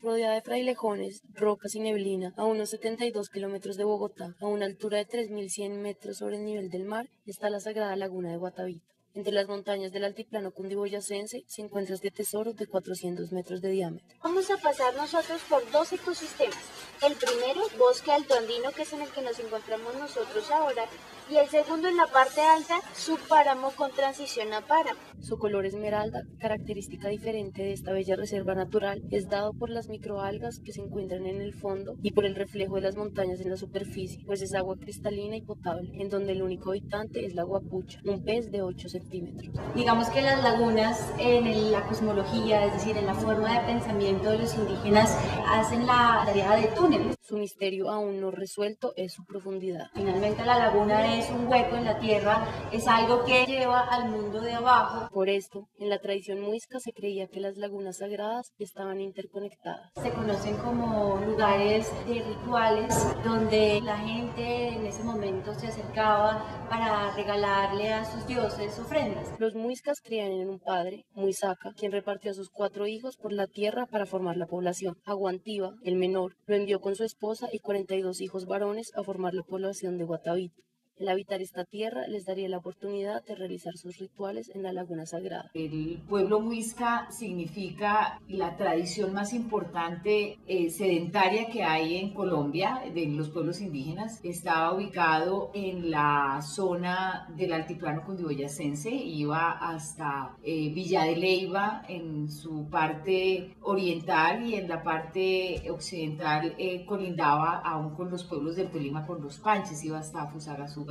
Rodeada de frailejones, rocas y neblina, a unos 72 kilómetros de Bogotá, a una altura de 3.100 metros sobre el nivel del mar, está la sagrada laguna de Guatavita. Entre las montañas del altiplano cundiboyacense se encuentra este tesoro de 400 metros de diámetro. Vamos a pasar nosotros por dos ecosistemas. El primero, bosque alto andino, que es en el que nos encontramos nosotros ahora, y el segundo, en la parte alta, subpáramo con transición a páramo. Su color esmeralda, característica diferente de esta bella reserva natural, es dado por las microalgas que se encuentran en el fondo y por el reflejo de las montañas en la superficie, pues es agua cristalina y potable, en donde el único habitante es la guapucha, un pez de 8 centímetros. Digamos que las lagunas en la cosmología, es decir, en la forma de pensamiento de los indígenas, hacen la tarea de túneles. Su misterio aún no resuelto es su profundidad. Finalmente la laguna es un hueco en la tierra, es algo que lleva al mundo de abajo. Por esto, en la tradición muisca se creía que las lagunas sagradas estaban interconectadas. Se conocen como lugares de rituales donde la gente en ese momento se acercaba para regalarle a sus dioses ofrendas. Los muiscas creían en un padre, Muisaka, quien repartió a sus 4 hijos por la tierra para formar la población. Aguantiva, el menor, lo envió con su esposa y 42 hijos varones a formar la población de Guatavita. El habitar esta tierra les daría la oportunidad de realizar sus rituales en la laguna sagrada. El pueblo muisca significa la tradición más importante sedentaria que hay en Colombia, de los pueblos indígenas. Estaba ubicado en la zona del altiplano cundiboyacense, iba hasta Villa de Leyva en su parte oriental y en la parte occidental colindaba aún con los pueblos del Tolima, con los Panches, iba hasta Fusagasugá,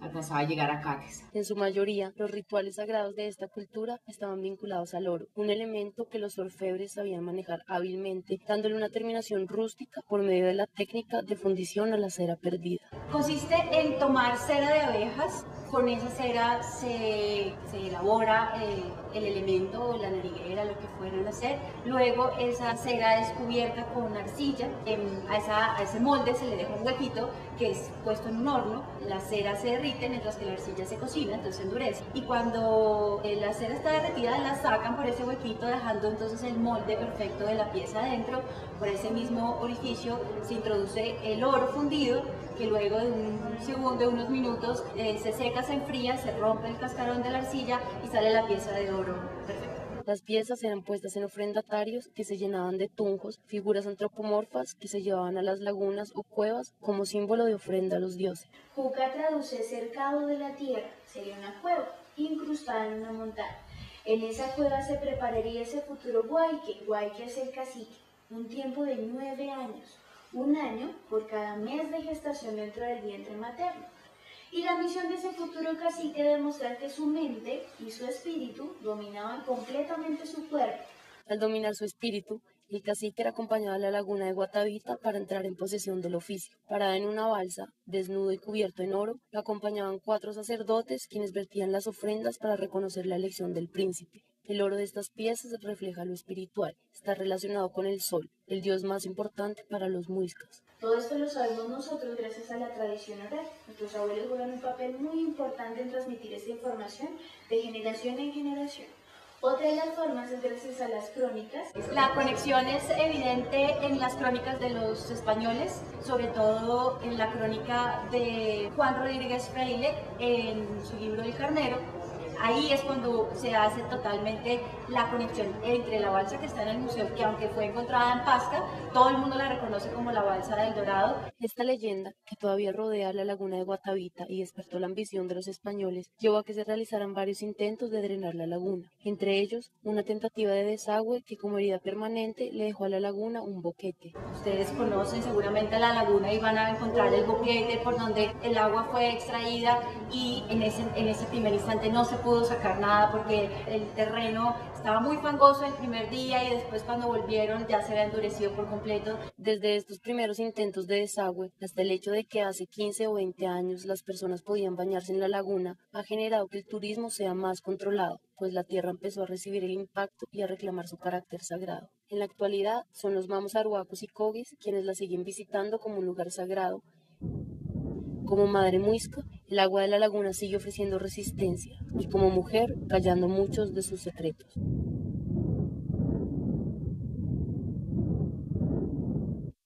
alcanzaba a llegar a Caques. En su mayoría, los rituales sagrados de esta cultura estaban vinculados al oro, un elemento que los orfebres sabían manejar hábilmente, dándole una terminación rústica por medio de la técnica de fundición a la cera perdida. Consiste en tomar cera de abejas, con esa cera se elabora el elemento o la nariguera, lo que fueran a hacer. Luego esa cera es cubierta con arcilla, a ese molde se le deja un huequito que es puesto en un horno. La cera se derrite mientras que la arcilla se cocina, entonces se endurece. Y cuando la cera está derretida, la sacan por ese huequito, dejando entonces el molde perfecto de la pieza adentro. Por ese mismo orificio se introduce el oro fundido, que luego de un segundo, de unos minutos, se seca, se enfría, se rompe el cascarón de la arcilla y sale la pieza de oro perfecta. Las piezas eran puestas en ofrendatarios que se llenaban de tunjos, figuras antropomorfas que se llevaban a las lagunas o cuevas como símbolo de ofrenda a los dioses. Juca traduce cercado de la tierra, sería una cueva incrustada en una montaña. En esa cueva se prepararía ese futuro guayque. Guayque es el cacique, un tiempo de 9 años, un año por cada mes de gestación dentro del vientre materno. Y la misión de ese futuro cacique era demostrar que su mente y su espíritu dominaban completamente su cuerpo. Al dominar su espíritu, el cacique era acompañado a la laguna de Guatavita para entrar en posesión del oficio. Parada en una balsa, desnudo y cubierto en oro, lo acompañaban 4 sacerdotes quienes vertían las ofrendas para reconocer la elección del príncipe. El oro de estas piezas refleja lo espiritual, está relacionado con el sol, el dios más importante para los muiscas. Todo esto lo sabemos nosotros gracias a la tradición oral. Nuestros abuelos juegan un papel muy importante en transmitir esta información de generación en generación. Otra de las formas es gracias a las crónicas. La conexión es evidente en las crónicas de los españoles, sobre todo en la crónica de Juan Rodríguez Freile en su libro El Carnero. Ahí es cuando se hace totalmente la conexión entre la balsa que está en el museo, que aunque fue encontrada en Pasca, todo el mundo la reconoce como la balsa del Dorado. Esta leyenda, que todavía rodea la laguna de Guatavita y despertó la ambición de los españoles, llevó a que se realizaran varios intentos de drenar la laguna, entre ellos una tentativa de desagüe que como herida permanente le dejó a la laguna un boquete. Ustedes conocen seguramente la laguna y van a encontrar el boquete por donde el agua fue extraída y en ese primer instante no se pudo sacar nada porque el terreno estaba muy fangoso el primer día y después cuando volvieron ya se había endurecido por completo. Desde estos primeros intentos de desagüe hasta el hecho de que hace 15 o 20 años las personas podían bañarse en la laguna, ha generado que el turismo sea más controlado, pues la tierra empezó a recibir el impacto y a reclamar su carácter sagrado. En la actualidad son los mamos arhuacos y coguis quienes la siguen visitando como un lugar sagrado. Como madre muisca, el agua de la laguna sigue ofreciendo resistencia y como mujer callando muchos de sus secretos.